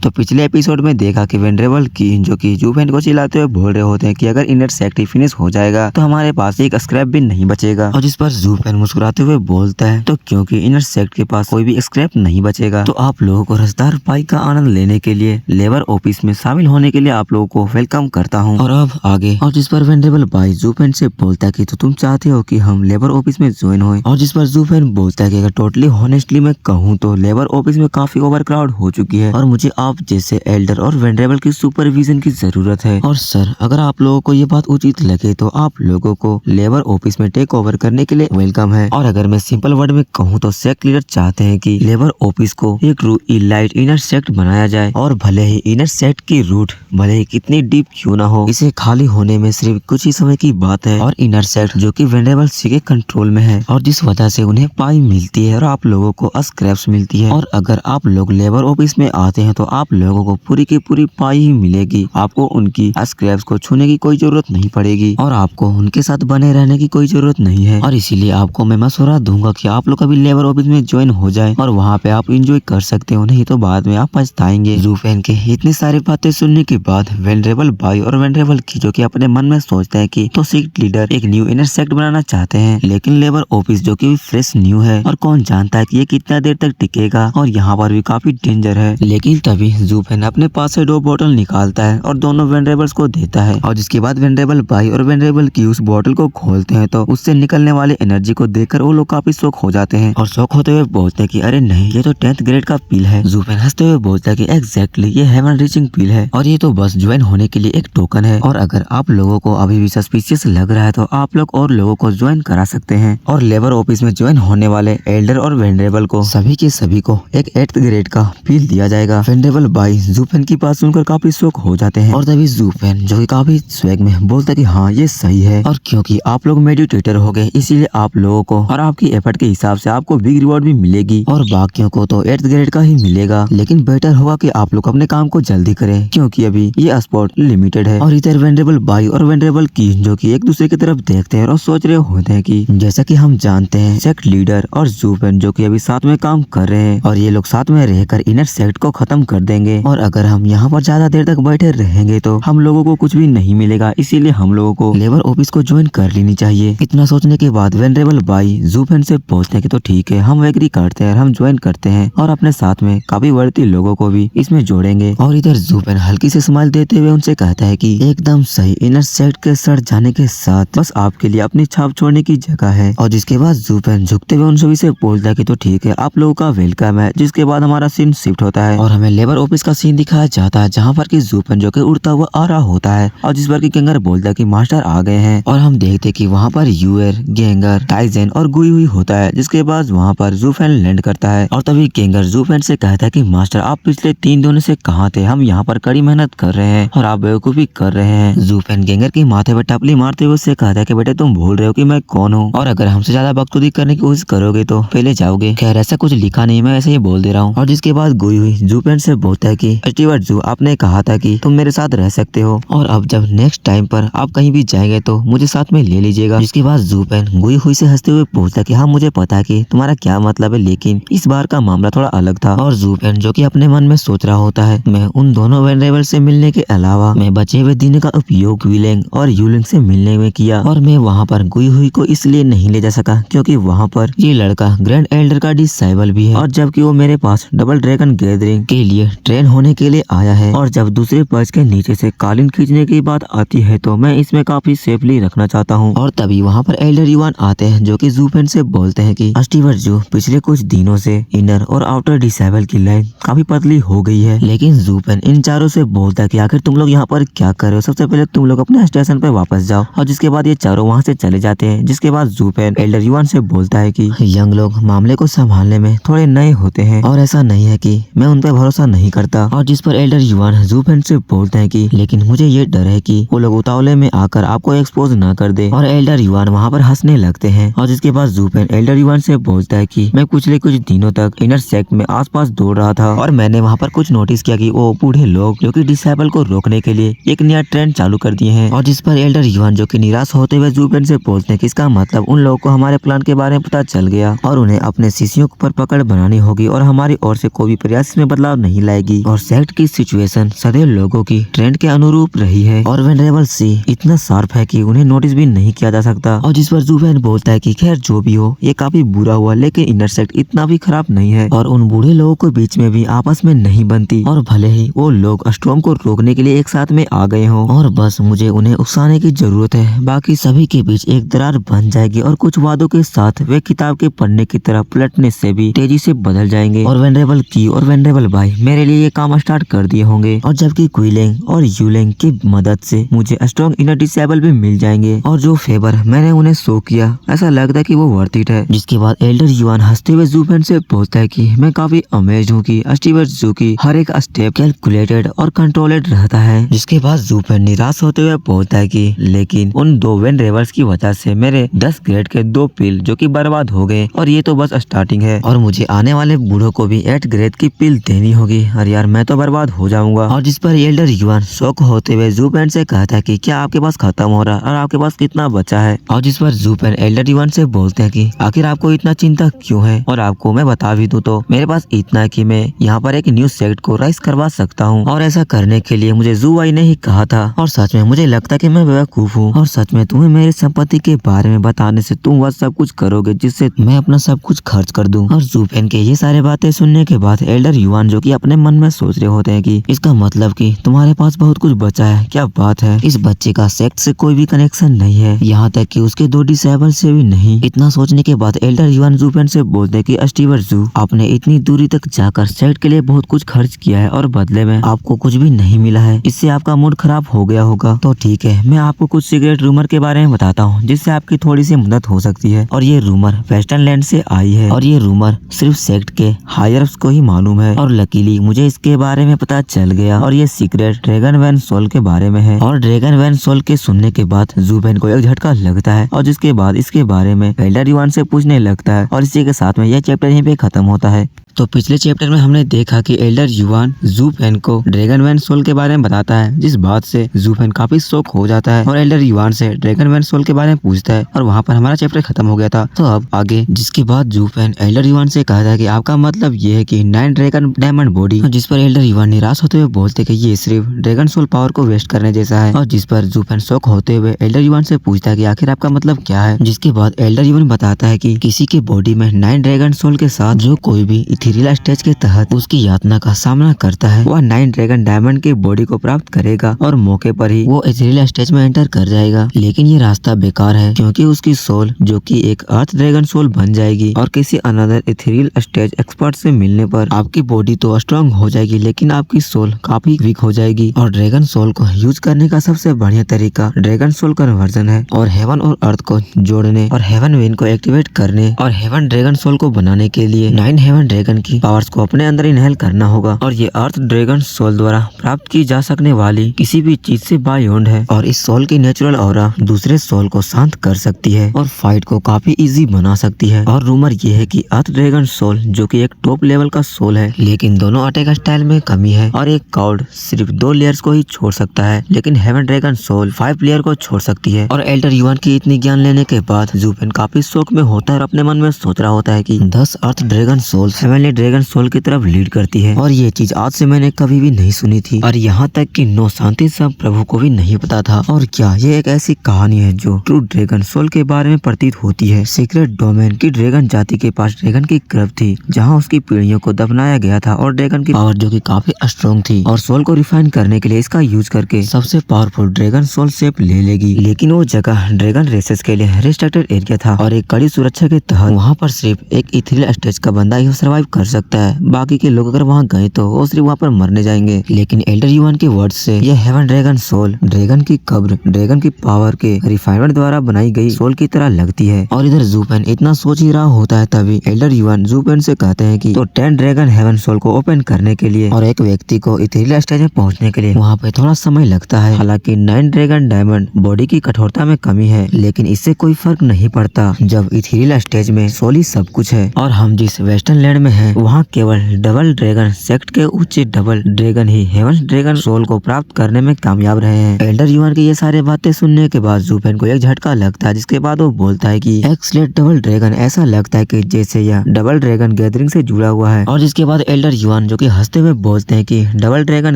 तो पिछले एपिसोड में देखा कि वेनरेबल की जो कि जूफेन को चिल्लाते हुए बोल रहे होते हैं कि अगर इनर सेक्ट ही फिनिश हो जाएगा तो हमारे पास एक स्क्रैप भी नहीं बचेगा। और जिस पर जूफेन मुस्कुराते हुए बोलता है तो क्योंकि इनर सेक्ट के पास कोई भी स्क्रैप नहीं बचेगा तो आप लोगों को रसदार बाइक का आनंद लेने के लिए लेबर ऑफिस में शामिल होने के लिए आप लोगों को वेलकम करता हूँ। और अब आगे। और जिस पर वेनरेबल भाई जूफेन से बोलता है कि तो तुम चाहते हो कि हम लेबर ऑफिस में ज्वाइन होए। और जिस पर जूफेन बोलता है कि अगर टोटली हॉनेस्टली मैं कहूँ तो लेबर ऑफिस में काफी ओवर क्राउड हो चुकी है और मुझे आप जैसे एल्डर और वेनरेबल की सुपरविजन की जरूरत है। और सर अगर आप लोगों को ये बात उचित लगे तो आप लोगों को लेबर ऑफिस में टेक ओवर करने के लिए वेलकम है। और अगर मैं सिंपल वर्ड में कहूँ तो सेक्ट लीडर चाहते हैं कि लेबर ऑफिस को एक ट्रू इलाइट इनर सेक्ट बनाया जाए और भले ही इनर सेक्ट की रूट भले ही कितनी डीप क्यों ना हो, इसे खाली होने में सिर्फ कुछ ही समय की बात है। और इनर सेक्ट जो कि वेनरेबल सी के कंट्रोल में है और जिस वजह से उन्हें पाई मिलती है और आप लोगों को स्क्रैप्स मिलती है। और अगर आप लोग लेबर ऑफिस में आते हैं तो आप लोगों को पूरी की पूरी पाई ही मिलेगी। आपको उनकी स्क्रैप्स को छूने की कोई जरूरत नहीं पड़ेगी और आपको उनके साथ बने रहने की कोई जरूरत नहीं है। और इसीलिए आपको मैं मशवरा दूंगा कि आप लोग अभी लेबर ऑफिस में ज्वाइन हो जाए और वहाँ पे आप इंजॉय कर सकते हो, नहीं तो बाद में आप पछताएंगे। जूफेन के इतनी सारी बातें सुनने के बाद वेनरेबल भाई और वेनरेबल की जो कि अपने मन में सोचते हैं कि तो सेक्ट लीडर एक न्यू इनर सेक्ट बनाना चाहते हैं, लेकिन लेबर ऑफिस जो कि फ्रेश न्यू है और कौन जानता है कि ये कितना देर तक टिकेगा और यहाँ पर भी काफी डेंजर है। लेकिन तभी जूफेन अपने पास से 2 बोतल निकालता है और दोनों वेनरेबल्स को देता है। और जिसके बाद वेनरेबल भाई और वेनरेबल की उस बोतल को खोलते हैं तो उससे निकलने वाली एनर्जी को देखकर वो लोग काफी शॉक हो जाते हैं और शॉक होते हुए बोलते हैं कि अरे नहीं, ये तो 10th ग्रेड का पील है। जूफेन हंसते हुए बोलता है कि एग्जैक्टली ये हेवन रीचिंग पील है और ये तो बस ज्वाइन होने के लिए एक टोकन है। और अगर आप लोगों को अभी भी सस्पिशियस लग रहा है तो आप लोग और लोगों को ज्वाइन करा सकते हैं। और लेबर ऑफिस में ज्वाइन होने वाले एल्डर और वेनरेबल को सभी के सभी को एक 8th ग्रेड का पील दिया जाएगा। वेनरेबल भाई जूफेन की बात सुनकर काफी शॉक हो जाते हैं और तभी जूफेन जो कि काफी स्वैग में बोलता है कि हाँ ये सही है और क्योंकि आप लोग मेडिटेटर हो गए इसीलिए आप लोगों को और आपकी एफर्ट के हिसाब से आपको बिग रिवॉर्ड भी मिलेगी और बाकियों को तो 8th ग्रेड का ही मिलेगा। लेकिन बेटर होगा कि आप लोग अपने काम को जल्दी करें क्योंकि अभी ये स्पॉट लिमिटेड है। और इधर वेनरेबल भाई और वेनरेबल की जो कि एक दूसरे की तरफ देखते हैं और सोच रहे होते हैं कि जैसा कि हम जानते हैं सेक्ट लीडर और जूफेन जो कि अभी साथ में काम कर रहे हैं और ये लोग साथ में रहकर इनर सेक्ट को खत्म कर देंगे और अगर हम यहाँ पर ज्यादा देर तक बैठे रहेंगे तो हम लोगों को कुछ भी नहीं मिलेगा, इसीलिए हम लोगों को लेबर ऑफिस को ज्वाइन कर लेनी चाहिए। इतना सोचने के बाद वेनरेबल भाई जूफेन से पूछते हैं कि तो ठीक है, हम एग्री करते हैं, हम ज्वाइन करते हैं और अपने साथ में काफी वर्ती लोगों को भी इसमें जोड़ेंगे। और इधर जूफेन हल्की से स्माइल देते हुए उनसे कहता है कि एकदम सही, इनर सेक्ट के सड़ जाने के साथ बस आपके लिए अपनी छाप छोड़ने की जगह है। और जिसके बाद जूफेन झुकते हुए उन सभी से बोलता है कि तो ठीक है, आप लोगों का वेलकम है। जिसके बाद हमारा सीन शिफ्ट होता है और हमें लेबर ऑफिस का सीन दिखाया जाता है जहाँ पर की जूफेन जो कि उड़ता हुआ आ रहा होता है और जिस पर की गेंगर बोलता है कि मास्टर आ गए हैं। और हम देखते कि वहाँ पर यूएर, गेंगर, टाइजन और गुई हुई होता है। जिसके बाद वहाँ पर जूफेन लैंड करता है और तभी गेंगर जूफेन से कहता है कि मास्टर आप पिछले 3 दिनों से कहाँ थे, हम यहाँ पर कड़ी मेहनत कर रहे हैं और आप बेवकूफी कर रहे हैं। जूफेन गेंगर की माथे पर टपली मारते हुए उससे कहता है कि बेटे तुम भूल रहे हो कि मैं कौन हूँ और अगर हमसे ज्यादा बकचोदी करने की कोशिश करोगे तो पहले जाओगे। खैर ऐसा कुछ लिखा नहीं, मैं ऐसे ही बोल दे रहा हूँ। और जिसके बाद गुई हुई जूफेन से बोलता है कि स्टीवर्ट जू, आपने कहा था कि तुम मेरे साथ रह सकते हो और अब जब नेक्स्ट टाइम पर आप कहीं भी जाएंगे तो मुझे साथ में ले लीजिएगा। जिसके बाद जूफेन गुई हुई से हंसते हुए पूछता है कि हाँ मुझे पता है कि तुम्हारा क्या मतलब है, लेकिन इस बार का मामला थोड़ा अलग था। और जूफेन जो कि अपने मन में सोच रहा होता है मैं उन दोनों वेनरेबल से मिलने के अलावा मैं बचे हुए दिन का उपयोग विलेंग और यूलिंग से मिलने में किया और मैं वहाँ पर गुई हुई को इसलिए नहीं ले जा सका क्योंकि वहाँ पर ये लड़का ग्रैंड एल्डर का डिसाइबल भी है और जबकि वो मेरे पास डबल ड्रैगन गैदरिंग के लिए ट्रेन होने के लिए आया है। और जब दूसरे पर्च के नीचे से कालीन खींचने की बात आती है तो मैं इसमें काफी सेफली रखना चाहता हूँ। और तभी वहाँ पर एल्डर युवान आते हैं जो कि जूफेन से बोलते हैं कि स्टीवर्ट जू, पिछले कुछ दिनों से इनर और आउटर डिसेबल की लाइन काफी पतली हो गई है। लेकिन जूफेन इन चारों से बोलता है कि आखिर तुम लोग यहाँ पर क्या कर रहे हो, सबसे पहले तुम लोग अपने स्टेशन पे वापस जाओ। और जिसके बाद ये चारों वहाँ से चले जाते हैं। जिसके बाद जूफेन एल्डर युवान से बोलता है कि यंग लोग मामले को संभालने में थोड़े नए होते हैं और ऐसा नहीं है कि मैं उन पर भरोसा नहीं करता। और जिस पर एल्डर युवान जूफेन से बोलते हैं कि लेकिन मुझे ये डर है कि वो लोग उतावले में आकर आपको एक्सपोज ना कर दे। और एल्डर युवान वहाँ पर हंसने लगते हैं। और जिसके बाद जूफेन एल्डर युवान से बोलता है कि मैं पिछले कुछ दिनों तक इनर सेक्ट में आसपास दौड़ रहा था और मैंने वहाँ पर कुछ नोटिस किया कि वो बूढ़े लोग जो कि डिसेबल को रोकने के लिए एक नया ट्रेंड चालू कर दिए हैं। और जिस पर एल्डर युवान जो कि निराश होते हुए जूफेन से बोलते हैं कि इसका मतलब उन लोगों को हमारे प्लान के बारे में पता चल गया और उन्हें अपने शिष्यों पर पकड़ बनानी होगी और हमारी ओर से कोई भी प्रयास में बदलाव नहीं लाएगा। जाएगी और सेक्ट की सिचुएशन सदैव लोगों की ट्रेंड के अनुरूप रही है और वेनरेबल सी इतना शार्प है कि उन्हें नोटिस भी नहीं किया जा सकता। और जिस पर ज़ुबेन बोलता है कि खैर जो भी हो, ये काफी बुरा हुआ लेकिन इनर सेक्ट इतना भी खराब नहीं है और उन बूढ़े लोगों के बीच में भी आपस में नहीं बनती और भले ही वो लोग स्टॉर्म को रोकने के लिए एक साथ में आ गए हों और बस मुझे उन्हें उकसाने की जरूरत है, बाकी सभी के बीच एक दरार बन जाएगी और कुछ वादों के साथ वे किताब के पढ़ने की तरह पलटने से भी तेजी से बदल जाएंगे और वेनरेबल की और वेनरेबल भाई मेरे लिए ये काम स्टार्ट कर दिए होंगे और जबकि क्विलेंग और यूलेंग की मदद से मुझे स्ट्रॉन्ग इनर डिसेबल भी मिल जाएंगे और जो फेवर मैंने उन्हें शो किया ऐसा लगता है कि वो वर्थ इट है। जिसके बाद एल्डर युआन हंसते हुए ज़ुबेन से बोलता है कि मैं काफी अमेज हूँ कि स्टीवन ज़ू की हर एक स्टेप कैलकुलेटेड और कंट्रोलेड रहता है। जिसके बाद ज़ुबेन निराश होते हुए बोलता है कि लेकिन उन दो वेनरेबल्स की वजह से मेरे 10 ग्रेड के 2 पिल जो कि बर्बाद हो गए और ये तो बस स्टार्टिंग है और मुझे आने वाले बूढ़ों को भी 8 ग्रेड की पिल देनी होगी और यार मैं तो बर्बाद हो जाऊंगा। और जिस पर एल्डर युआन शौक होते हुए ज़ुबेन से कहता है कि क्या आपके पास खत्म हो रहा है और आपके पास कितना बचा है। और जिस पर ज़ुबेन एल्डर युआन से बोलते हैं कि आखिर आपको इतना चिंता क्यों है और आपको मैं बता भी दूं तो मेरे पास इतना है कि मैं यहाँ पर एक न्यू सेक्ट को राइज करवा सकता हूँ और ऐसा करने के लिए मुझे ज़ुवाई ने ही कहा था और सच में मुझे लगता है कि मैं बेवकूफ हूँ और सच में तुम्हें मेरी संपत्ति के बारे में बताने से तुम वह सब कुछ करोगे जिससे मैं अपना सब कुछ खर्च कर दूं। और ज़ुबेन के ये सारे बातें सुनने के बाद एल्डर युआन जो कि अपने मन में सोच रहे होते हैं कि इसका मतलब कि तुम्हारे पास बहुत कुछ बचा है, क्या बात है, इस बच्चे का सेक्ट से कोई भी कनेक्शन नहीं है, यहाँ तक कि उसके 2 डिसेबल से भी नहीं। इतना सोचने के बाद एल्डर युआन ज़ुबेन से बोलते कि स्टीवन ज़ू आपने इतनी दूरी तक जाकर सेक्ट के लिए बहुत कुछ खर्च किया है और बदले में आपको कुछ भी नहीं मिला है, इससे आपका मूड खराब हो गया होगा। तो ठीक है, मैं आपको कुछ सीक्रेट रूमर के बारे में बताता हूँ जिससे आपकी थोड़ी सी मदद हो सकती है। और ये रूमर वेस्टर्न लैंड से आई है और ये रूमर सिर्फ सेक्ट के हायर्स को ही मालूम है और लकीली मुझे इसके बारे में पता चल गया और ये सीक्रेट ड्रैगन वैन सोल के बारे में है। और ड्रैगन वैन सोल के सुनने के बाद ज़ुबेन को एक झटका लगता है और जिसके बाद इसके बारे में एल्डर युआन से पूछने लगता है और इसी के साथ में यह चैप्टर यहीं पे खत्म होता है। तो पिछले चैप्टर में हमने देखा कि एल्डर युआन ज़ुबेन को ड्रैगन वैन सोल के बारे में बताता है जिस बात से ज़ुबेन काफी शौक हो जाता है और एल्डर युआन से ड्रैगन वैन सोल के बारे में पूछता है और वहाँ पर हमारा चैप्टर खत्म हो गया था। तो अब आगे जिसके बाद ज़ुबेन एल्डर युआन से कहता है कि आपका मतलब ये है कि 9 ड्रैगन डायमंड बॉडी, जिस पर एल्डर युआन निराश होते हुए बोलते कि ये सिर्फ ड्रैगन सोल पावर को वेस्ट करने जैसा है। और जिस पर ज़ुबेन शौक होते हुए एल्डर युआन से पूछता है कि आखिर आपका मतलब क्या है। जिसके बाद एल्डर युआन बताता है कि किसी के बॉडी में 9 ड्रैगन सोल के साथ जो कोई भी इथेरियल स्टेज के तहत उसकी यातना का सामना करता है वह 9 ड्रैगन डायमंड की बॉडी को प्राप्त करेगा और मौके पर ही वो इथेरियल स्टेज में एंटर कर जाएगा। लेकिन ये रास्ता बेकार है क्योंकि उसकी सोल जो कि एक अर्थ ड्रैगन सोल बन जाएगी और किसी अनदर इथेरियल स्टेज एक्सपर्ट से मिलने पर आपकी बॉडी तो स्ट्रांग हो जाएगी लेकिन आपकी सोल काफी वीक हो जाएगी। और ड्रैगन सोल को यूज करने का सबसे बढ़िया तरीका ड्रैगन सोल कन्वर्जन है और हेवन और अर्थ को जोड़ने और हेवन विन को एक्टिवेट करने और हेवन ड्रैगन सोल को बनाने के लिए 9 हेवन ड्रैगन की पावर्स को अपने अंदर इनहेल करना होगा। और ये अर्थ ड्रैगन सोल द्वारा प्राप्त की जा सकने वाली किसी भी चीज से बायोंड है और इस सोल की नेचुरल ऑरा दूसरे सोल को शांत कर सकती है और फाइट को काफी इजी बना सकती है। और रूमर ये है कि अर्थ ड्रैगन सोल जो कि एक टॉप लेवल का सोल है लेकिन दोनों अटैक स्टाइल में कमी है और एक कॉर्ड सिर्फ 2 लेयर्स को ही छोड़ सकता है लेकिन हेवन ड्रैगन सोल 5 लेयर को छोड़ सकती है। और एल्डर युआन की इतनी ज्ञान लेने के बाद ज़ुबेन काफी शौक में होता है और अपने मन में सोच रहा होता है कि 10 earth dragon soul heavenly dragon soul की तरफ लीड करती है और ये चीज आज से मैंने कभी भी नहीं सुनी थी और यहाँ तक कि 9 शांति सब प्रभु को भी नहीं पता था। और क्या ये एक ऐसी कहानी है जो ट्रू ड्रैगन सोल के बारे में प्रतीत होती है। सीक्रेट डोमेन की ड्रैगन जाति के पास ड्रैगन की क्रब थी जहाँ उसकी पीढ़ियों को दफनाया गया था और ड्रैगन की पावर जो कि काफी स्ट्रॉन्ग थी और सोल को रिफाइन करने के लिए इसका यूज करके सबसे पावरफुल ड्रैगन सोल शेप ले लेगी। लेकिन वो जगह ड्रैगन रेसेस के लिए रिस्ट्रिक्टेड एरिया था और एक कड़ी सुरक्षा के तहत वहाँ पर सिर्फ एक इथेरियल स्टेज का बंदा ही सर्वाइव कर सकता है, बाकी के लोग अगर वहाँ गए तो वो सिर्फ वहाँ पर मरने जाएंगे। लेकिन एल्डर युआन के वर्ड से यह हेवन ड्रैगन सोल ड्रैगन की कब्र ड्रैगन की पावर के रिफाइनमेंट द्वारा बनाई गई सोल की तरह लगती है। और इधर ज़ुबेन इतना सोच ही रहा होता है तभी एल्डर युआन ज़ुबेन से कहते हैं कि तो 10 ड्रैगन हेवन सोल को ओपन करने के लिए और एक व्यक्ति को इथेरियल स्टेज में पहुंचने के लिए वहाँ पे थोड़ा समय लगता है। हालांकि 9 ड्रैगन डायमंड बॉडी की कठोरता में कमी है लेकिन इससे कोई फर्क नहीं पड़ता जब इथेरियल स्टेज में सोल ही सब कुछ है। और हम जिस वेस्टर्न लैंड में हैं वहाँ केवल डबल ड्रैगन सेक्ट के उच्च डबल ड्रैगन ही हेवन ड्रैगन सोल को प्राप्त करने में कामयाब रहे हैं। एल्डर युआन की ये सारी बातें सुनने के बाद ज़ुबेन को एक झटका लगता है जिसके बाद वो बोलता है कि एक्सलेट डबल ड्रैगन ऐसा लगता है कि जैसे यह डबल ड्रैगन गैदरिंग से जुड़ा हुआ है। और जिसके बाद एल्डर युआन जो कि कि हंसते हुए बोलते हैं कि डबल ड्रैगन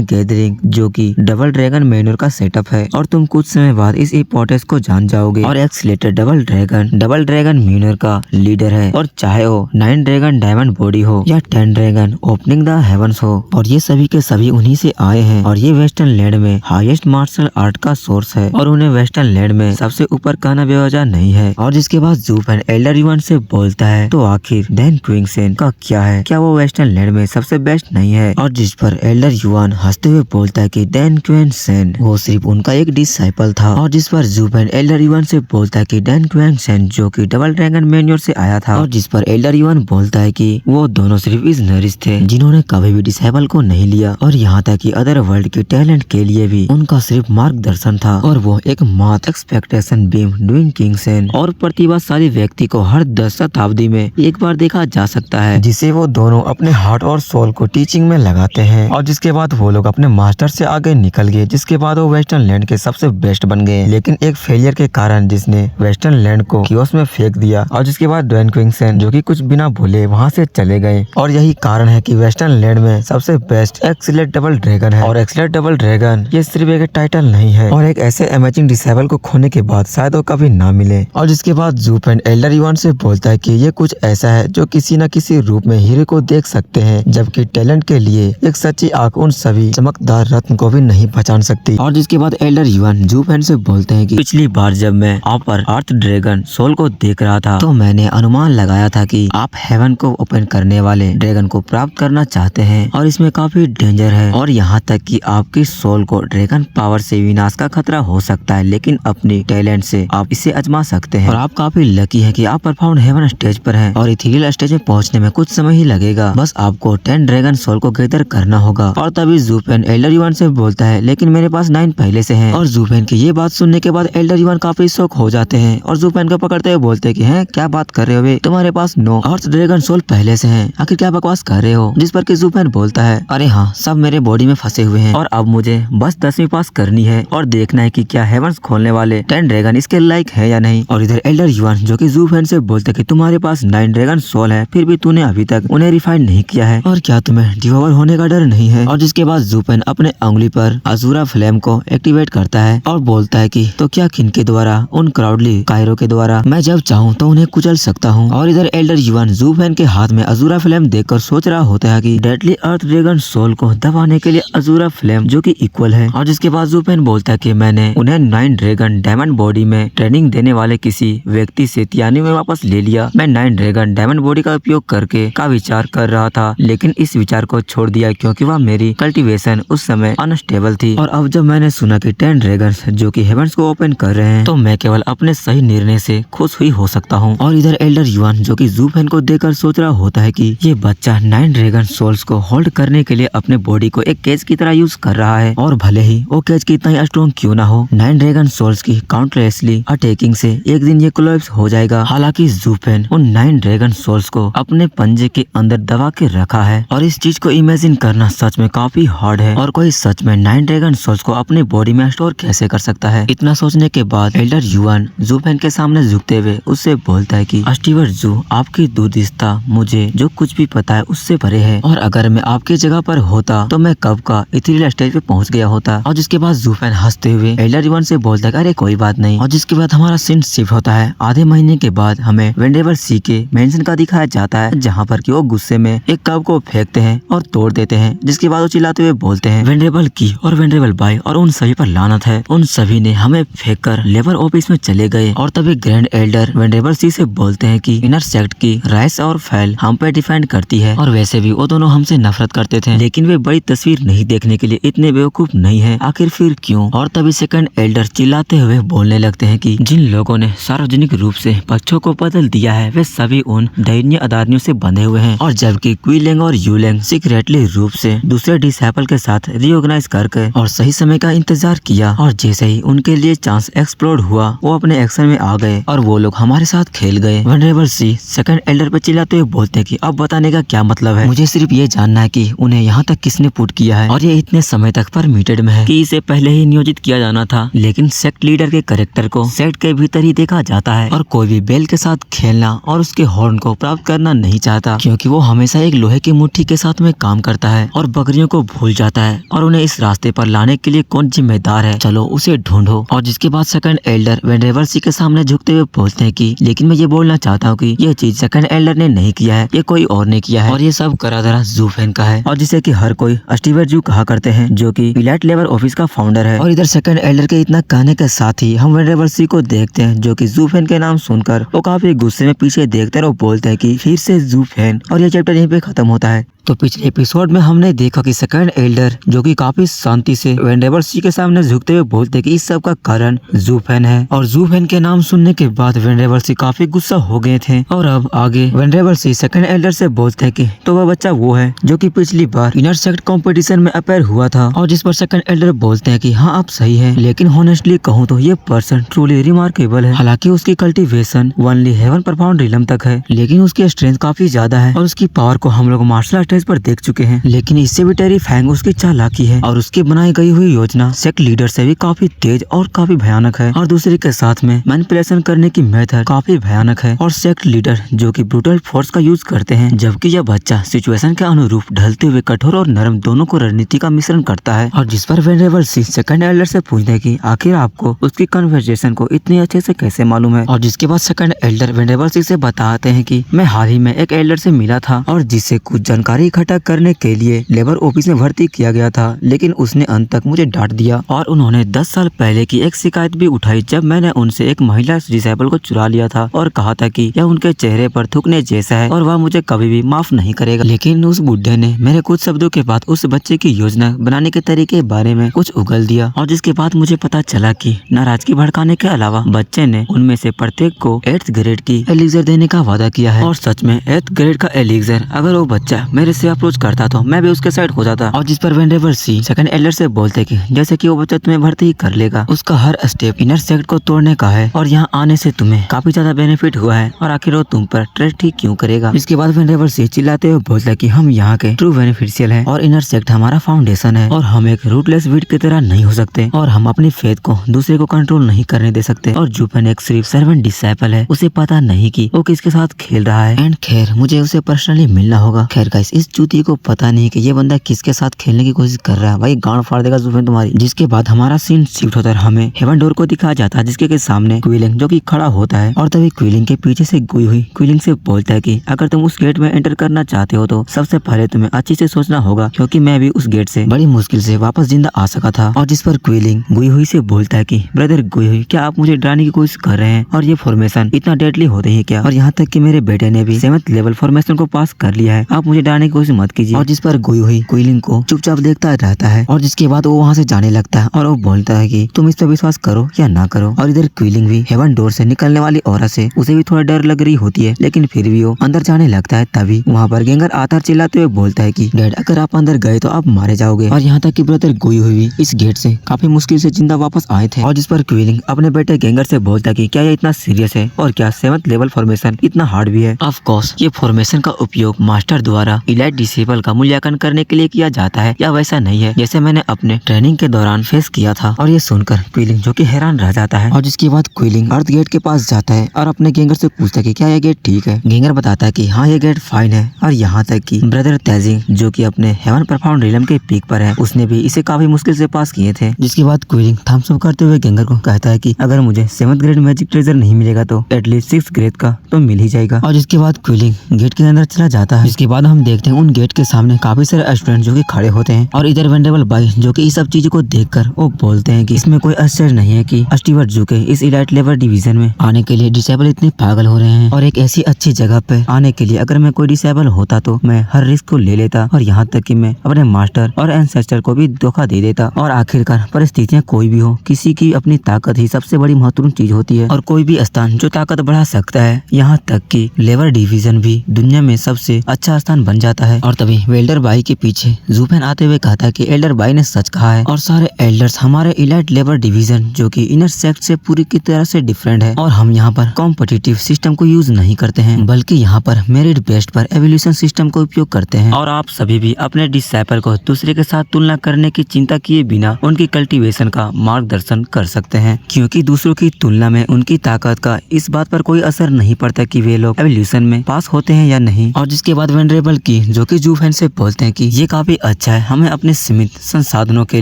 गैदरिंग जो कि डबल ड्रैगन मेन्योर का सेटअप है और तुम कुछ समय बाद इस इम्पोर्टेंस को जान जाओगे। और एक्सलेटर डबल ड्रैगन मेन्योर का लीडर है और चाहे वो 9 ड्रैगन डायमंड बॉडी हो या 10 ड्रैगन ओपनिंग द हेवंस हो, और ये सभी के सभी उन्हीं से आए हैं। और ये वेस्टर्न लैंड में हाईएस्ट मार्शल आर्ट का सोर्स है और उन्हें वेस्टर्न लैंड में सबसे ऊपर कहना बेवजह नहीं है। और जिसके बाद ज़ूफेन एल्डर युआन से बोलता है तो आखिर डैन क्विंगसेन का क्या है, क्या वो वेस्टर्न लैंड में सबसे बेस्ट नहीं है। और जिस पर एल्डर युआन हंसते हुए बोलता है कि डैन क्विंगसेन वो सिर्फ उनका एक डिसाइपल था। और जिस पर ज़ूफेन एल्डर युआन से बोलता है कि डैन क्विंगसेन जो कि डबल ड्रैगन मेन्योर से आया था। और जिस पर एल्डर युआन बोलता है कि वो दोनों सिर्फ इस नरिस थे जिन्होंने कभी भी डिसाइपल को नहीं लिया और यहाँ तक कि अदर वर्ल्ड के टैलेंट के लिए भी उनका सिर्फ मार्गदर्शन था। और वो एक माथ एक्सपेक्टेशन बीम डूइंग किंगसेन और प्रतिभाशाली व्यक्ति को हर 10 शताब्दी में एक बार देखा जा सकता है, जिसे वो दोनों अपने हार्ट और सोल को टीचिंग में लगाते हैं। और जिसके बाद वो लोग अपने मास्टर से आगे निकल गए, जिसके बाद वो वेस्टर्न लैंड के सबसे बेस्ट बन गए, लेकिन एक फेलियर के कारण जिसने वेस्टर्न लैंड को कियोस में फेंक दिया। और जिसके बाद डैन क्विंगसेन जो कि कुछ बिना भूले वहाँ से चले गए। और यही कारण है कि वेस्टर्न लैंड में सबसे बेस्ट एक्सीलेंट डबल ड्रैगन है। और एक्सीलेंट डबल ड्रैगन ये सिर्फ एक टाइटल नहीं है और एक ऐसे अमेजिंग डिसेबल को खोने के बाद शायद वो कभी ना मिले। और जिसके बाद ज़ूफेन एल्डर युआन से बोलता है कि ये कुछ ऐसा है जो किसी न किसी रूप में हीरो को देख सकते हैं, जबकि टैलेंट के लिए एक सच्ची आंख उन सभी चमकदार रत्न को भी नहीं पहचान सकती। और जिसके बाद एल्डर युआन ज़ूफेन से बोलते हैं कि पिछली बार जब मैं अपर अर्थ ड्रैगन सोल को देख रहा था तो मैंने अनुमान लगाया था कि आप हेवन को ओपन करने वाले ड्रैगन को प्राप्त करना चाहते हैं और इसमें काफी डेंजर है और यहाँ तक कि आपकी सोल को ड्रैगन पावर से विनाश का खतरा हो सकता है, लेकिन अपनी टैलेंट से आप इसे आजमा सकते हैं। और आप काफी लकी हैं कि आप परफॉर्म हेवन स्टेज पर हैं और इथेरियल स्टेज में पहुंचने में कुछ समय ही लगेगा, बस आपको 10 ड्रैगन सोल को गैदर करना होगा। और तभी ज़ूफेन एल्डर युआन से बोलता है लेकिन मेरे पास 9 पहले से हैं। और ज़ूफेन की ये बात सुनने के बाद एल्डर युआन काफी शौक हो जाते हैं और ज़ूफेन को पकड़ते हुए बोलते हैं कि हैं क्या बात कर रहे हो बे, तुम्हारे पास 9 अर्थ ड्रैगन सोल पहले से हैं, आखिर क्या बकवास कर रहे हो। जिस पर कि ज़ूफेन बोलता है अरे हाँ सब मेरे बॉडी में फंसे हुए हैं और अब मुझे बस 10वीं पास करनी है और देखना है कि क्या हेवंस खोलने वाले 10 ड्रैगन इसके लायक है या नहीं। और इधर एल्डर युआन जो कि ज़ूफेन से बोलते कि तुम्हारे पास 9 ड्रैगन सोल है फिर भी तूने अभी तक उन्हें रिफाइन नहीं किया है और क्या तुम्हें डिवोर होने का डर नहीं है। और जिसके बाद ज़ूफेन अपने उंगली पर अज़ूरा फ्लेम को एक्टिवेट करता है और बोलता है कि तो क्या किनके द्वारा, उन क्राउडली कायरो के द्वारा, मैं जब चाहूँ तो उन्हें कुचल सकता हूँ। और इधर एल्डर युआन ज़ूफेन के हाथ में अज़ूरा फ्लेम देखकर सोच रहा होता है कि डेडली अर्थ ड्रैगन सोल को दबाने के लिए अज़ूरा फ्लेम जो कि इक्वल है। और जिसके बाद ज़ूफेन बोलता है कि मैंने उन्हें 9 ड्रैगन डायमंड बॉडी में ट्रेनिंग देने वाले किसी व्यक्ति से तियानी में वापस ले लिया। मैं 9 ड्रैगन डायमंड बॉडी का उपयोग करके का विचार कर रहा था, लेकिन इस विचार को छोड़ दिया क्योंकि वह मेरी कल्टीवेशन उस समय अनस्टेबल थी। और अब जब मैंने सुना कि 10 ड्रैगन जो कि हेवंस को ओपन कर रहे हैं तो मैं केवल अपने सही निर्णय से खुश हुई हो सकता हूँ। और इधर एल्डर युआन जो कि ज़ूफेन को देखकर सोच रहा होता है कि ये बच्चा 9 ड्रैगन सोल्स को होल्ड करने के लिए अपने बॉडी को एक केज की तरह यूज कर रहा है और भले ही वो केज कितना ही स्ट्रॉन्ग क्यों ना हो, 9 ड्रैगन सोल्स की काउंटलेसली अटैकिंग से एक दिन ये कोलैप्स हो जाएगा। हालांकि ज़ूफेन उन 9 ड्रैगन सोल्स को अपने पंजे के अंदर दबा के रखा है और इस चीज को इमेजिन करना सच में काफी हार्ड है और कोई सच में 9 ड्रैगन सोल्स को अपने बॉडी में स्टोर कैसे कर सकता है। इतना सोचने के बाद एल्डर युआन ज़ूफेन के सामने झुकते हुए उससे बोलता है कि स्टीवर्ट ज़ू, आपकी दूरदृष्टा मुझे जो कुछ भी पता है उससे परे है और अगर मैं आपकी जगह पर होता तो मैं कब का इथेरियल स्टेज पे पहुंच गया होता। और जिसके बाद ज़ूफेन हंसते हुए एल्डर युआन से बोलता है अरे कोई बात नहीं। और जिसके बाद हमारा सीन शिफ्ट होता है आधे महीने के बाद हमें वेंडेबल सी के मेंशन का दिखाया जाता है जहाँ पर कि वो गुस्से में एक कप को फेंकते हैं और तोड़ देते हैं, जिसके बाद वो चिल्लाते हुए बोलते हैं वेंडेबल की और वेंडेबल बाय और उन सभी पर लानत है, उन सभी ने हमें फेंक कर लेबर ऑफिस में चले गए। और तभी ग्रैंड एल्डर वेंडेबल सी से बोलते हैं कि इनर सेक्ट की राइस और फैल हम पे डिफेंड करती है और वैसे भी वो दोनों हमसे नफरत करते थे, लेकिन वे बड़ी तस्वीर नहीं देखने के लिए इतने बेवकूफ नहीं है, आखिर फिर क्यों। और तभी सेकंड एल्डर चिल्लाते हुए बोलने लगते हैं कि जिन लोगों ने सार्वजनिक रूप से बच्चों को बदल दिया है वे सभी उन दयनीय अदानियों से बंधे हुए हैं और जबकि क्विलेंग और यूलेंग सीक्रेटली रूप से दूसरे डिसेबल के साथ रिओर्गेनाइज करके और सही समय का इंतजार किया और जैसे ही उनके लिए चांस एक्सप्लोर हुआ वो अपने एक्शन में आ गए और वो लोग हमारे साथ खेल गए। वेनरेबल सी सेकंड एल्डर पे चिल्लाते हुए बोलते हैं कि अब बताने का क्या मतलब है, मुझे सिर्फ ये जानना है कि उन्हें यहाँ तक किसने पुट किया है और ये इतने समय तक परमिटेड में है कि इसे पहले ही नियोजित किया जाना था, लेकिन सेक्ट लीडर के कैरेक्टर को सेक्ट के भीतर ही देखा जाता है और कोई भी बेल के साथ खेलना और उसके हॉर्न को प्राप्त करना नहीं चाहता क्योंकि वो हमेशा एक लोहे की मुट्ठी के साथ साथ में काम करता है और बकरियों को भूल जाता है और उन्हें इस रास्ते पर लाने के लिए कौन जिम्मेदार है, चलो उसे ढूंढो। और जिसके बाद सेकंड एल्डर वेनरेबल सी के सामने झुकते हुए बोलते हैं कि लेकिन मैं ये बोलना चाहता हूँ कि ये चीज सेकंड एल्डर ने नहीं किया है, ये कोई और ने किया है और ये सब करा धरा ज़ूफेन का है, और जिसे कि हर कोई स्टीवर जू कहा करते हैं, जो कि इलाइट लेबर ऑफिस का फाउंडर है। और इधर सेकंड एल्डर के इतना कहने के साथ ही हम वेनरेबल सी को देखते हैं, जो कि ज़ूफेन के नाम सुनकर वो काफी गुस्से में पीछे देखते हैं और बोलते हैं कि फिर से ज़ूफेन, और ये चैप्टर यहीं पे खत्म होता है। तो पिछले एपिसोड में हमने देखा कि सेकंड एल्डर जो कि काफी शांति से वेनरेबल सी के सामने झुकते हुए बोलते हैं कि इस सब का कारण ज़ूफेन है, और ज़ूफेन के नाम सुनने के बाद वेनरेबल सी काफी गुस्सा हो गए थे। और अब आगे वेनरेबल सी सेकंड एल्डर से बोलते हैं कि तो वह बच्चा वो है जो कि पिछली बार इनर सेक्ट कंपटीशन में अपेयर हुआ था, और जिस पर सेकंड एल्डर बोलते हैं कि हाँ आप सही है, लेकिन हॉनेस्टली कहूँ तो ये पर्सन ट्रूली रिमार्केबल है। हालांकि उसकी कल्टीवेशन ओनली हेवन परफाउंड रिलम तक है, लेकिन उसकी स्ट्रेंथ काफी ज्यादा है और उसकी पावर को हम लोग मार्शल आर्ट पर देख चुके हैं। लेकिन इससे भी टेरिफाइंग उसकी चालाकी है और उसकी बनाई गई हुई योजना सेक्ट लीडर से भी काफी तेज और काफी भयानक है, और दूसरे के साथ में मैनिपुलेशन करने की मेथड काफी भयानक है, और सेक्ट लीडर जो कि ब्रूटल फोर्स का यूज करते हैं, जबकि यह बच्चा सिचुएशन के अनुरूप ढलते हुए कठोर और नरम दोनों को रणनीति का मिश्रण करता है। और जिस पर वेनरेबल सी सेकंड एल्डर से पूछते हैं कि आखिर आपको उसकी कन्वर्सेशन को इतने अच्छे से कैसे मालूम है, और जिसके बाद सेकंड एल्डर वेनरेबल सी से बताते हैं कि मैं हाल ही में एक एल्डर से मिला था और जिससे कुछ जानकारी इकट्ठा करने के लिए लेबर ऑफिस में भर्ती किया गया था, लेकिन उसने अंत तक मुझे डांट दिया, और उन्होंने 10 साल पहले की एक शिकायत भी उठाई जब मैंने उनसे एक महिला डिसेबल को चुरा लिया था और कहा था कि यह उनके चेहरे पर थूकने जैसा है और वह मुझे कभी भी माफ नहीं करेगा। लेकिन उस बुढ़े ने मेरे कुछ शब्दों के बाद उस बच्चे की योजना बनाने के तरीके के बारे में कुछ उगल दिया, और जिसके बाद मुझे पता चला कि नाराजगी भड़काने के अलावा बच्चे ने उनमें से प्रत्येक को 8th ग्रेड की एलिक्सर देने का वादा किया है। और सच में 8th ग्रेड का एलिक्सर अगर वो बच्चा मेरे से अप्रोच करता तो मैं भी उसके साइड हो जाता। और जिस पर वेनरेबल सी सेकंड एल्डर से बोलते कि जैसे कि वो बच्चा तुम्हें भर्ती ही कर लेगा, उसका हर स्टेप इनर सेक्ट को तोड़ने का है और यहाँ आने से तुम्हें काफी ज्यादा बेनिफिट हुआ है, और आखिर वो तुम पर ट्रस्ट ही क्यों करेगा। इसके बाद वेनरेबल सी चिल्लाते हुए बोलता कि हम यहाँ के ट्रू बेनिफिशियल हैं और इनर सेक्ट हमारा फाउंडेशन है, और हम एक रूटलेस वीड की तरह नहीं हो सकते, और हम अपनी फेथ को दूसरे को कंट्रोल नहीं करने दे सकते। और ज़ूफेन एक सिर्फ सर्वेंट डिसाइपल है, उसे पता नहीं कि वो किसके साथ खेल रहा है, एंड खैर मुझे उसे पर्सनली मिलना होगा। खैर गाइस, इस चूती को पता नहीं कि ये बंदा किसके साथ खेलने की कोशिश कर रहा है, भाई गांड फाड़ देगा ज़ूफेन तुम्हारी। जिसके बाद हमारा सीन शिफ्ट होता है, हमें हेवन डोर को दिखाया जाता है, जिसके के सामने क्विलिंग जो कि खड़ा होता है, और तभी क्विलिंग के पीछे से गुई हुई क्विलिंग से बोलता है कि अगर तुम उस गेट में एंटर करना चाहते हो तो सबसे पहले तुम्हें अच्छी से सोचना होगा, क्योंकि मैं भी उस गेट से बड़ी मुश्किल से वापस जिंदा आ सका था। और जिस पर क्विलिंग गुई हुई से बोलता है कि ब्रदर गुई हुई, क्या आप मुझे डराने की कोशिश कर रहे हैं, और ये फॉर्मेशन इतना डेडली होते हैं क्या, और यहाँ तक कि मेरे बेटे ने भी 7th लेवल फॉर्मेशन को पास कर लिया है, आप मुझे डराने की कोशिश मत कीजिए। और जिस पर गुई हुई क्विलिंग को चुपचाप देखता रहता है, और जिसके बाद वो वहाँ से जाने लगता है और वो बोलता है कि तुम इस पर विश्वास करो या ना करो। और इधर क्विलिंग भी हेवन डोर से निकलने वाली औरत से उसे भी थोड़ा डर लग रही होती है, लेकिन फिर भी वो अंदर जाने लगता है। तभी वहाँ पर गेंगर आता चिल्लाते हुए बोलता है कि डैड अगर आप अंदर गए तो आप मारे जाओगे, और यहाँ तक कि ब्रदर गुई हुई इस गेट से काफी मुश्किल से जिंदा वापस आए थे। और जिस पर क्विलिंग अपने बेटे गेंगर से बोलता है कि क्या ये इतना सीरियस है, और क्या 7th लेवल फॉर्मेशन इतना हार्ड भी है। ऑफ कोर्स ये फॉर्मेशन का उपयोग मास्टर द्वारा इलाइट डिसेबल का मूल्यांकन करने के लिए किया जाता है, या वैसा नहीं है जैसे मैंने अपने ट्रेनिंग के दौरान फेस किया था। और ये सुनकर क्विलिंग जो कि हैरान रह जाता है, और जिसके बाद क्विलिंग अर्थ गेट के पास जाता है और अपने गेंगर से पूछता है कि क्या ये गेट ठीक है। गेंगर बताता है कि हाँ ये गेट फाइन है, और यहाँ तक कि ब्रदर तेजिंग जो कि अपने हेवन परफाउंड रिलम के पीक पर है, उसने भी इसे काफी मुश्किल से पास किए थे। जिसके बाद क्विलिंग थम्स अप करते हुए गेंगर को कहता है कि अगर मुझे 7th ग्रेड मैजिक ट्रेजर नहीं मिलेगा तो एटलीस्ट 6th ग्रेड का तो मिल ही जाएगा। और जिसके बाद क्विलिंग गेट के अंदर चला जाता है। जिसके बाद हम देखते हैं उन गेट के सामने काफी सारे स्टूडेंट जो कि खड़े होते हैं, और इधर वेंडेबल बाई जो कि इस सब चीजों को देखकर वो बोलते हैं कि इसमें कोई आश्चर्य नहीं है कि स्टीवर जू के इस इलाइट लेबर डिवीजन में आने के लिए डिसेबल इतने पागल हो रहे हैं, और एक ऐसी अच्छी जगह पे आने के लिए अगर मैं कोई डिसेबल होता तो मैं हर रिस्क को ले लेता, और यहाँ तक कि मैं अपने मास्टर और एंसेस्टर को भी धोखा दे देता। और आखिरकार परिस्थितियाँ कोई भी हो, किसी की अपनी ताकत ही सबसे बड़ी महत्वपूर्ण चीज होती है, और कोई भी स्थान जो ताकत बढ़ा सकता है, यहाँ तक कि लेबर डिवीजन भी दुनिया में सबसे अच्छा स्थान बन जाता है। और तभी वेल्डर बाई के पीछे ज़ूफेन आते हुए कहता है कि एल्डर बाई ने सच कहा है, और सारे एल्डर्स हमारे इलाइट लेबर डिवीजन जो कि इनर सेक्ट से पूरी की तरह से डिफरेंट है, और हम यहाँ पर कॉम्पिटिटिव सिस्टम को यूज नहीं करते हैं, बल्कि यहाँ पर मेरिट बेस्ड पर एवोल्यूशन सिस्टम को उपयोग करते हैं। और आप सभी भी अपने डिसाइपल को दूसरे के साथ तुलना करने की चिंता किए बिना उनकी कल्टीवेशन का मार्गदर्शन कर सकते हैं, क्योंकि दूसरों की तुलना में उनकी ताकत का इस बात पर कोई असर नहीं पड़ता कि वे लोग एवोल्यूशन में पास होते हैं या नहीं। और जिसके बाद वेनरेबल की जो कि जूफेन से बोलते हैं कि ये काफी अच्छा है, हमें अपने सीमित संसाधनों के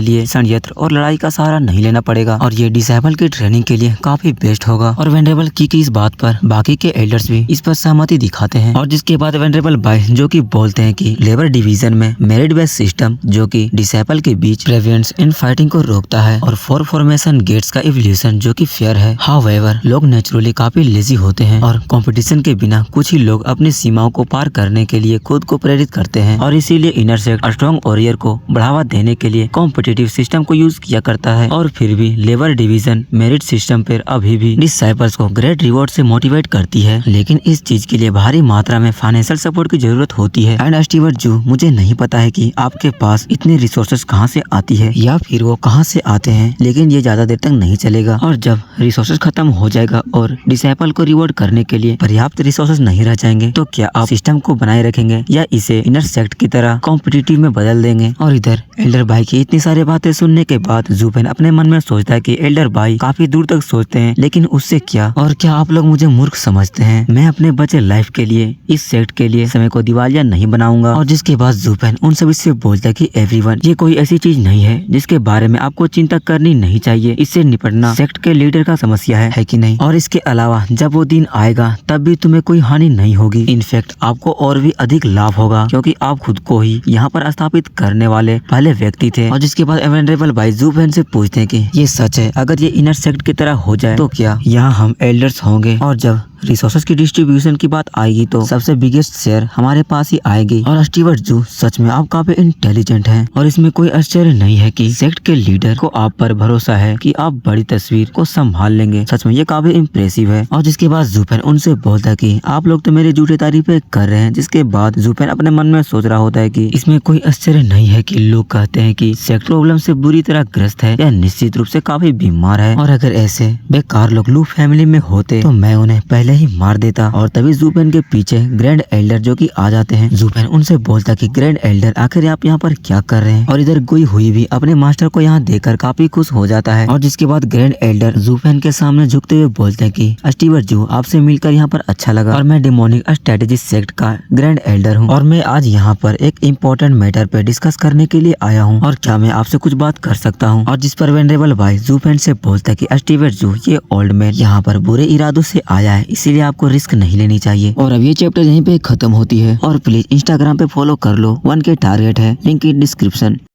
लिए षड्यंत्र और लड़ाई का सहारा नहीं लेना पड़ेगा और ये डिसेबल की ट्रेनिंग के लिए काफी बेस्ट होगा। और वेनरेबल की इस बात पर बाकी के एल्डर्स भी इस पर सहमति दिखाते हैं। और जिसके बाद वेनरेबल बाई जो कि बोलते हैं कि लेबर डिवीजन में मेरिट बेस्ड सिस्टम जो कि डिसेबल के बीच प्रेवेंट्स इन फाइटिंग को रोकता है और फॉर फॉर्मेशन गेट्स का इवोल्यूशन जो कि फेयर है। हाउएवर लोग नेचुरली काफी लेजी होते हैं और कंपटीशन के बिना कुछ ही लोग अपनी सीमाओं को पार करने के लिए खुद को प्रेरित करते हैं और इसीलिए इनर सेक्ट स्ट्रॉन्ग वॉरियर को बढ़ावा देने के लिए कॉम्पिटिटिव सिस्टम को यूज किया करता है। और फिर भी लेबर डिवीजन मेरिट सिस्टम पर अभी भी डिसाइपल्स को ग्रेट रिवॉर्ड से मोटिवेट करती है, लेकिन इस चीज के लिए भारी मात्रा में फाइनेंशियल सपोर्ट की जरूरत होती है। एंड स्टीवर्ट जू, मुझे नहीं पता है कि आपके पास इतने रिसोर्सेज कहाँ से आती है या फिर वो कहाँ से आते हैं, लेकिन ये ज्यादा देर तक नहीं चलेगा और जब रिसोर्सेज खत्म हो जाएगा और डिसाइपल को रिवॉर्ड करने के लिए पर्याप्त रिसोर्सेज नहीं रह जाएंगे तो क्या आप सिस्टम को बनाए रखेंगे या इसे इनर सेक्ट की तरह कॉम्पिटिटिव में बदल देंगे। और इधर एल्डर भाई की इतनी सारी बातें सुनने के बाद जूफेन अपने मन में सोचता है कि एल्डर भाई काफी दूर तक सोचते हैं, लेकिन उससे क्या, और क्या आप लोग मुझे मूर्ख समझते हैं? मैं अपने बचे लाइफ के लिए इस सेक्ट के लिए समय को दिवालिया नहीं बनाऊंगा। और जिसके बाद जूफेन उन सभी से बोलता है कि एवरीवन, ये कोई ऐसी चीज नहीं है जिसके बारे में आपको चिंता करनी नहीं चाहिए, इससे निपटना सेक्ट के लीडर का समस्या है कि नहीं? और इसके अलावा जब वो दिन आएगा तब भी तुम्हें कोई हानि नहीं होगी, इनफैक्ट आपको और भी अधिक लाभ होगा क्योंकि आप खुद को ही यहाँ पर स्थापित करने वाले पहले व्यक्ति थे। और जिसके बाद वेनरेबल भाई जूफेन से पूछते हैं कि ये सच है, अगर ये इनर सेक्ट की तरह हो जाए तो क्या यहाँ हम एल्डर्स होंगे? और जब रिसोर्सेज की डिस्ट्रीब्यूशन की बात आएगी तो सबसे बिगेस्ट शेयर हमारे पास ही आएगी। और स्टीवर्ट जू, सच में आप काफी इंटेलिजेंट हैं और इसमें कोई आश्चर्य नहीं है कि सेक्ट के लीडर को आप पर भरोसा है कि आप बड़ी तस्वीर को संभाल लेंगे। सच में ये काफी इम्प्रेसिव है। और जिसके बाद जूफेन उनसे बोलता है कि आप लोग तो मेरी झूठी तारीफें कर रहे हैं। जिसके बाद जूफेन अपने मन में सोच रहा होता है कि इसमें कोई आश्चर्य नहीं है कि लोग कहते हैं कि सेक्ट प्रॉब्लम से बुरी तरह ग्रस्त है या निश्चित रूप से काफी बीमार है। और अगर ऐसे बेकार लोग लू फैमिली में होते तो मैं उन्हें पहले ही मार देता। और तभी जूफेन के पीछे ग्रैंड एल्डर जो कि आ जाते हैं। जूफेन उनसे बोलता कि ग्रैंड एल्डर, आखिर आप यहाँ पर क्या कर रहे हैं? और इधर गुई हुई भी अपने मास्टर को यहाँ देखकर काफी खुश हो जाता है। और जिसके बाद ग्रैंड एल्डर जूफेन के सामने झुकते हुए बोलते हैं कि स्टीवर्ट जू, आपसे मिलकर यहाँ पर अच्छा लगा और मैं डेमोनिक स्ट्रेटेजी सेक्ट का ग्रैंड एल्डर हूँ और मैं आज यहाँ पर एक इम्पोर्टेंट मैटर पे डिस्कस करने के लिए आया हूँ और क्या मैं आपसे कुछ बात कर सकता हूँ? और जिस पर वेनरेबल भाई जूफेन से बोलता है कि स्टीवर्ट जू, ये ओल्ड मैन यहाँ पर बुरे इरादों से आया है, इसीलिए आपको रिस्क नहीं लेनी चाहिए। और अब ये चैप्टर यहीं पे खत्म होती है और प्लीज इंस्टाग्राम पे फॉलो कर लो, 1K टारगेट है, लिंक इन डिस्क्रिप्शन।